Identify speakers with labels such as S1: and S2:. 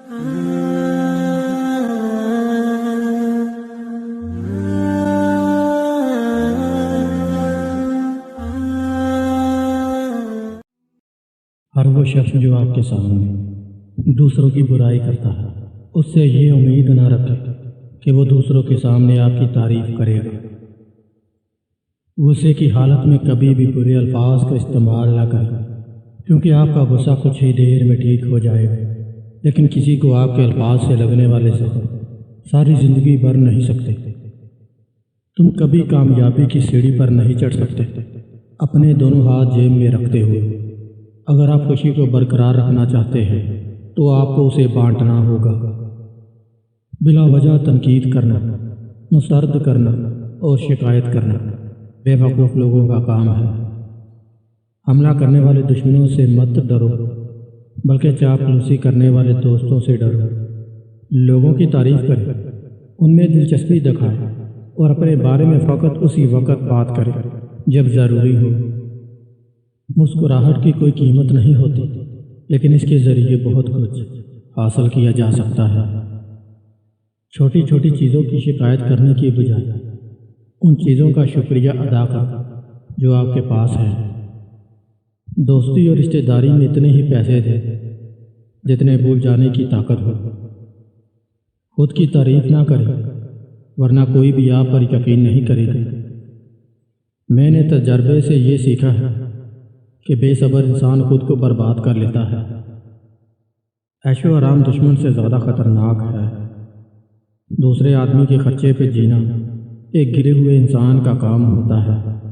S1: ہر وہ شخص جو آپ کے سامنے دوسروں کی برائی کرتا ہے، اس سے یہ امید نہ رکھے کہ وہ دوسروں کے سامنے آپ کی تعریف کرے گا۔ غصے کی حالت میں کبھی بھی برے الفاظ کا استعمال نہ کریں، کیونکہ آپ کا غصہ کچھ ہی دیر میں ٹھیک ہو جائے گا، لیکن کسی کو آپ کے الفاظ سے لگنے والے زخم ساری زندگی بھر نہیں سکتے۔ تم کبھی کامیابی کی سیڑھی پر نہیں چڑھ سکتے اپنے دونوں ہاتھ جیب میں رکھتے ہوئے۔ اگر آپ خوشی کو برقرار رکھنا چاہتے ہیں تو آپ کو اسے بانٹنا ہوگا۔ بلا وجہ تنقید کرنا، مسرد کرنا اور شکایت کرنا بے وقوف لوگوں کا کام ہے۔ حملہ کرنے والے دشمنوں سے مت ڈرو، بلکہ چاپلوسی کرنے والے دوستوں سے ڈرو۔ لوگوں کی تعریف کریں، ان میں دلچسپی دکھائیں اور اپنے بارے میں فقط اسی وقت بات کریں جب ضروری ہو۔ مسکراہٹ کی کوئی قیمت نہیں ہوتی، لیکن اس کے ذریعے بہت کچھ حاصل کیا جا سکتا ہے۔ چھوٹی چھوٹی چیزوں کی شکایت کرنے کی بجائے ان چیزوں کا شکریہ ادا کریں جو آپ کے پاس ہے۔ دوستی اور رشتہ داری میں اتنے ہی پیسے دیں جتنے بھول جانے کی طاقت ہو۔ خود کی تعریف نہ کریں، ورنہ کوئی بھی آپ پر یقین نہیں کرے گا۔ میں نے تجربے سے یہ سیکھا ہے کہ بے صبر انسان خود کو برباد کر لیتا ہے۔ عیش و آرام دشمن سے زیادہ خطرناک ہے۔ دوسرے آدمی کے خرچے پہ جینا ایک گرے ہوئے انسان کا کام ہوتا ہے۔